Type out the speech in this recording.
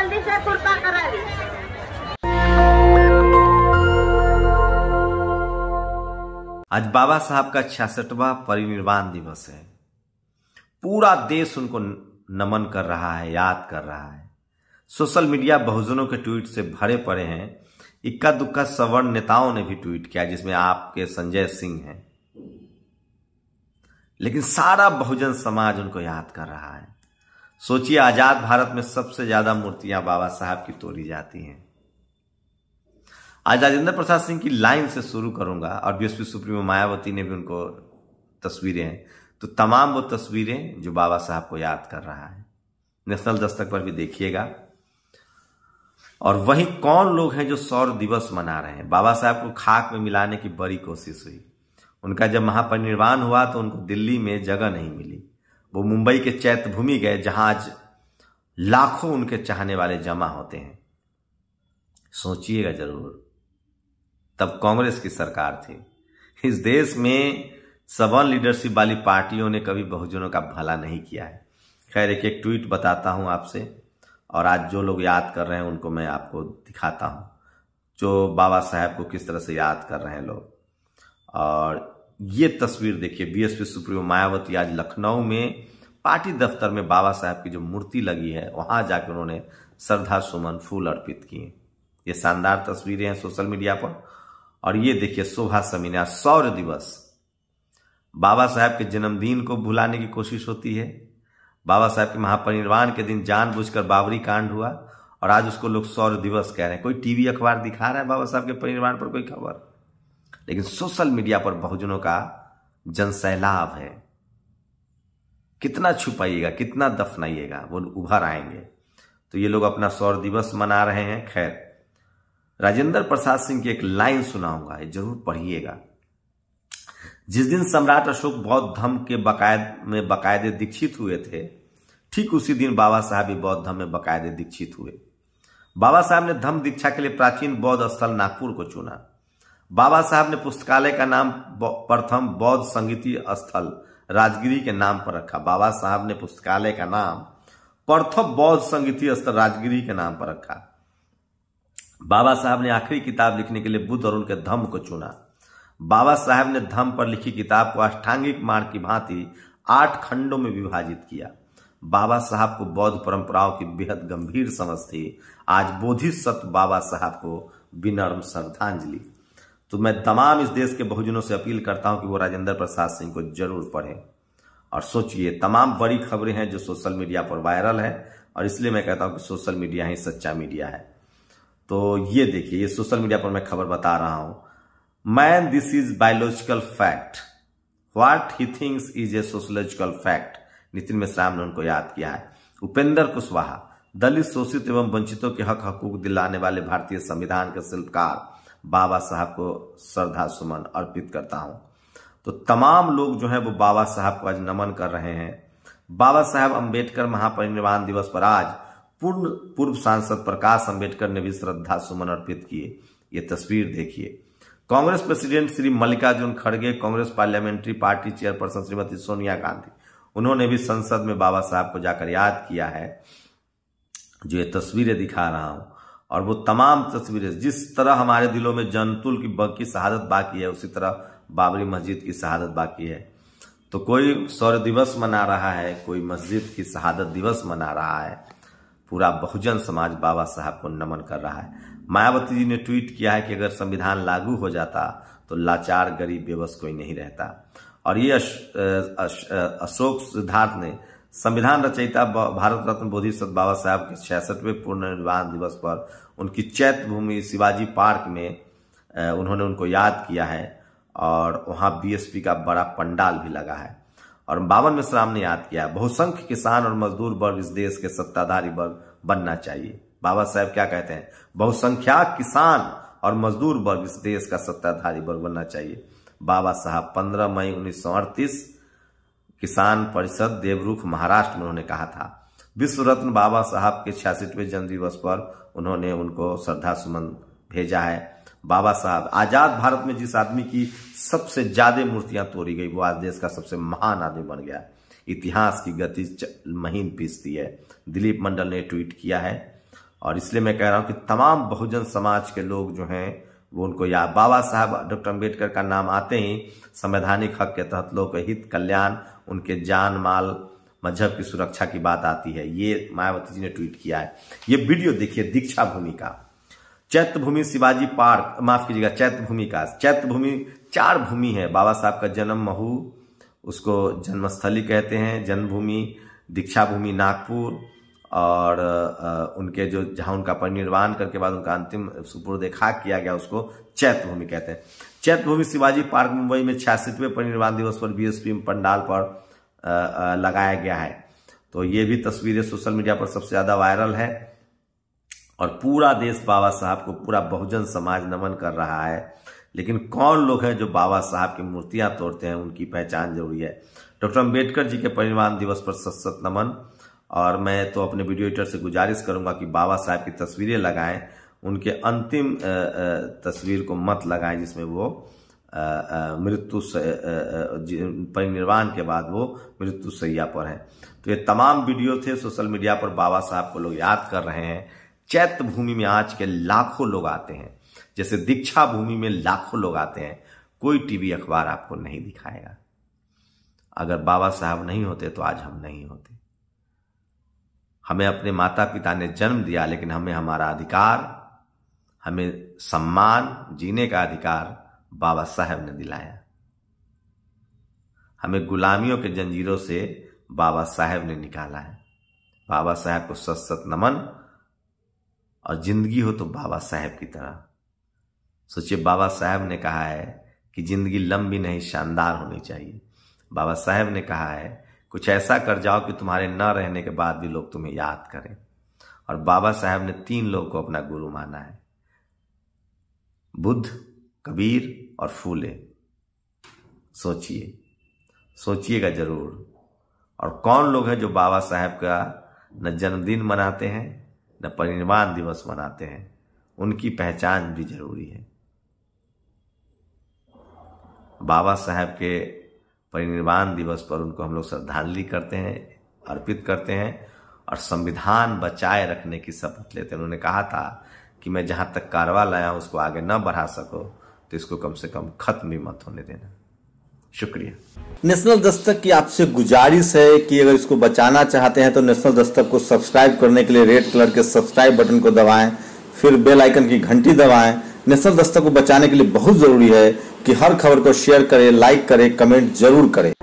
जल्दी से कृपा करें। आज बाबा साहब का 66वां परिनिर्वाण दिवस है। पूरा देश उनको नमन कर रहा है, याद कर रहा है। सोशल मीडिया बहुजनों के ट्वीट से भरे पड़े हैं। इक्का दुक्का सवर्ण नेताओं ने भी ट्वीट किया, जिसमें आपके संजय सिंह हैं। लेकिन सारा बहुजन समाज उनको याद कर रहा है। सोचिए, आजाद भारत में सबसे ज्यादा मूर्तियां बाबा साहब की तोड़ी जाती हैं। आज राजेंद्र प्रसाद सिंह की लाइन से शुरू करूंगा, और बीएसपी सुप्रीमो मायावती ने भी उनको तस्वीरें हैं, तो तमाम वो तस्वीरें जो बाबा साहब को याद कर रहा है। नेशनल दस्तक पर भी देखिएगा। और वही कौन लोग हैं जो सौर दिवस मना रहे हैं। बाबा साहब को खाक में मिलाने की बड़ी कोशिश हुई। उनका जब महापरिनिर्वाण हुआ तो उनको दिल्ली में जगह नहीं मिली। वो मुंबई के चैत्य भूमि गए, जहां आज लाखों उनके चाहने वाले जमा होते हैं। सोचिएगा जरूर, तब कांग्रेस की सरकार थी। इस देश में सवर्ण लीडरशिप वाली पार्टियों ने कभी बहुजनों का भला नहीं किया है। खैर, एक एक ट्वीट बताता हूं आपसे, और आज जो लोग याद कर रहे हैं उनको मैं आपको दिखाता हूं, जो बाबा साहब को किस तरह से याद कर रहे हैं लोग। और ये तस्वीर देखिए, बीएसपी सुप्रीमो मायावती आज लखनऊ में पार्टी दफ्तर में बाबा साहब की जो मूर्ति लगी है, वहां जाकर उन्होंने श्रद्धा सुमन फूल अर्पित किए। ये शानदार तस्वीरें हैं सोशल मीडिया पर। और ये देखिए, शोभा समीना सौर दिवस। बाबा साहब के जन्मदिन को भुलाने की कोशिश होती है। बाबा साहब के महापरिनिर्वाण के दिन जानबूझकर बाबरी कांड हुआ, और आज उसको लोग सौर दिवस कह रहे हैं। कोई टीवी अखबार दिखा रहा है बाबा साहब के परिनिर्वाण पर कोई खबर? लेकिन सोशल मीडिया पर बहुजनों का जनसैलाब है। कितना छुपाइएगा, कितना दफनाइएगा, वो उभर आएंगे। तो ये लोग अपना सौर दिवस मना रहे हैं। खैर, राजेंद्र प्रसाद सिंह की एक लाइन सुनाऊंगा, जरूर पढ़िएगा। जिस दिन सम्राट अशोक बौद्ध धर्म के बकायदे दीक्षित हुए थे, ठीक उसी दिन बाबा साहब भी बौद्ध धर्म में बकायदे दीक्षित हुए। बाबा साहब ने धम्म दीक्षा के लिए प्राचीन बौद्ध स्थल नागपुर को चुना। बाबा साहब ने पुस्तकालय का नाम प्रथम बौद्ध संगीति स्थल राजगिरी के नाम पर रखा। बाबा साहब ने पुस्तकालय का नाम प्रथम बौद्ध संगीति स्थल राजगिरी के नाम पर रखा। बाबा साहब ने आखिरी किताब लिखने के लिए बुद्ध और उनके धम्म को चुना। बाबा साहब ने धम्म पर लिखी किताब को अष्टांगिक मार्ग की भांति 8 खंडों में विभाजित किया। बाबा साहब को बौद्ध परंपराओं की बेहद गंभीर समझ थी। आज बोधिसत्व बाबा साहब को विनम्र श्रद्धांजलि। तो मैं तमाम इस देश के बहुजनों से अपील करता हूं कि वो राजेंद्र प्रसाद सिंह को जरूर पढ़ें। और सोचिए, तमाम बड़ी खबरें हैं जो सोशल मीडिया पर वायरल है, और इसलिए मैं कहता हूं कि सोशल मीडिया ही सच्चा मीडिया है। तो ये देखिए, ये सोशल मीडिया पर मैं खबर बता रहा हूं। Man, this is biological fact, what he thinks is a sociological fact. Nitin Mishra ने उनको याद किया है। उपेंद्र कुशवाहा, दलित, शोषित एवं वंचितों के हक हकूक दिलाने वाले भारतीय संविधान के शिल्पकार बाबा साहब को श्रद्धा सुमन अर्पित करता हूं। तो तमाम लोग जो है वो बाबा साहब को आज नमन कर रहे हैं। बाबा साहब अंबेडकर महापरिनिर्वाण दिवस पर आज पूर्व सांसद प्रकाश अंबेडकर ने भी श्रद्धा सुमन अर्पित किए। ये तस्वीर देखिए। कांग्रेस प्रेसिडेंट श्री मल्लिकार्जुन खड़गे, Congress parliamentary party chairperson Shrimati Sonia Gandhi, उन्होंने भी संसद में बाबा साहब को जाकर याद किया है। जो ये तस्वीरें दिखा रहा हूं, और वो तमाम तस्वीरें, जिस तरह हमारे दिलों में जनतुल की शहादत बाकी है, उसी तरह बाबरी मस्जिद की शहादत बाकी है। तो कोई सौर दिवस मना रहा है, कोई मस्जिद की शहादत दिवस मना रहा है। पूरा बहुजन समाज बाबा साहब को नमन कर रहा है। मायावती जी ने ट्वीट किया है कि अगर संविधान लागू हो जाता तो लाचार, गरीब, बेबस कोई नहीं रहता। और ये अशोक सिद्धार्थ ने संविधान रचयिता भारत रत्न बोधिसत्व बाबा साहब के 66वें पूर्णनिर्वाण दिवस पर उनकी चैत्य भूमि शिवाजी पार्क में उन्होंने उनको याद किया है, और वहां बीएसपी का बड़ा पंडाल भी लगा है। और 52 मिश्रा ने याद किया, बहुसंख्य किसान और मजदूर वर्ग इस देश के सत्ताधारी वर्ग बनना चाहिए। बाबा साहब क्या कहते हैं? बहुसंख्यक किसान और मजदूर वर्ग इस देश का सत्ताधारी वर्ग बनना चाहिए। बाबा साहब 15 मई 1938 किसान परिषद देवरुख महाराष्ट्र में उन्होंने कहा था। विश्व रत्न बाबा साहब के 66वें जन्म दिवस पर उन्होंने उनको श्रद्धा सुमन भेजा है। बाबा साहब, आजाद भारत में जिस आदमी की सबसे ज्यादा मूर्तियां तोड़ी गई, वो आज देश का सबसे महान आदमी बन गया। इतिहास की गति महीन पीसती है। दिलीप मंडल ने ट्वीट किया है। और इसलिए मैं कह रहा हूं कि तमाम बहुजन समाज के लोग जो हैं वो उनको याद, बाबा साहब डॉक्टर अम्बेडकर का नाम आते ही संवैधानिक हक के तहत लोग के हित, कल्याण, उनके जान माल, मजहब की सुरक्षा की बात आती है। ये मायावती जी ने ट्वीट किया है। ये वीडियो देखिए दीक्षा भूमि का, चैत्य भूमि शिवाजी पार्क, माफ कीजिएगा चैत्य भूमि का, चैत्य भूमि 4 भूमि है। बाबा साहब का जन्म महू, उसको जन्मस्थली कहते हैं, जन्मभूमि, दीक्षा भूमि नागपुर, और उनके जो जहां उनका परिनिर्वाण करके बाद उनका अंतिम सुपुर्द खाक किया गया उसको चैत्य भूमि कहते हैं। चैत्य भूमि शिवाजी पार्क मुंबई में 86वें परिनिर्वाण दिवस पर बीएसपी पंडाल पर लगाया गया है। तो ये भी तस्वीरें सोशल मीडिया पर सबसे ज्यादा वायरल है और पूरा देश बाबा साहब को, पूरा बहुजन समाज नमन कर रहा है। लेकिन कौन लोग हैं जो बाबा साहब की मूर्तियां तोड़ते हैं, उनकी पहचान जरूरी है। डॉक्टर अम्बेडकर जी के परिनिर्वाण दिवस पर सत सत नमन। और मैं तो अपने वीडियो एडिटर से गुजारिश करूंगा कि बाबा साहब की तस्वीरें लगाएं, उनके अंतिम तस्वीर को मत लगाएं जिसमें वो मृत्यु परिनिर्वाण के बाद वो मृत्यु शैया पर है। तो ये तमाम वीडियो थे सोशल मीडिया पर, बाबा साहब को लोग याद कर रहे हैं। चैत्य भूमि में आज के लाखों लोग आते हैं, जैसे दीक्षा भूमि में लाखों लोग आते हैं। कोई टीवी अखबार आपको नहीं दिखाएगा। अगर बाबा साहब नहीं होते तो आज हम नहीं होते। हमें अपने माता पिता ने जन्म दिया, लेकिन हमें हमारा अधिकार, हमें सम्मान, जीने का अधिकार बाबा साहब ने दिलाया। हमें गुलामियों के जंजीरों से बाबा साहब ने निकाला है। बाबा साहब को सत सत नमन। और जिंदगी हो तो बाबा साहब की तरह सोचिए। बाबा साहब ने कहा है कि जिंदगी लंबी नहीं शानदार होनी चाहिए। बाबा साहब ने कहा है कुछ ऐसा कर जाओ कि तुम्हारे न रहने के बाद भी लोग तुम्हें याद करें। और बाबा साहब ने 3 लोगों को अपना गुरु माना है, बुद्ध, कबीर और फूले। सोचिएगा जरूर। और कौन लोग हैं जो बाबा साहब का न जन्मदिन मनाते हैं न परिनिर्वाण दिवस मनाते हैं, उनकी पहचान भी जरूरी है। बाबा साहब के परिनिर्वाण दिवस पर उनको हम लोग श्रद्धांजलि करते हैं, अर्पित करते हैं और संविधान बचाए रखने की शपथ लेते हैं। उन्होंने कहा था कि मैं जहां तक कारवा लाया हूं उसको आगे न बढ़ा सको तो इसको कम से कम खत्म भी मत होने देना। शुक्रिया। नेशनल दस्तक की आपसे गुजारिश है कि अगर इसको बचाना चाहते हैं तो नेशनल दस्तक को सब्सक्राइब करने के लिए रेड कलर के सब्सक्राइब बटन को दबाएं, फिर बेल आइकन की घंटी दबाएं। नेशनल दस्तक को बचाने के लिए बहुत जरूरी है कि हर खबर को शेयर करें, लाइक करें, कमेंट जरूर करें।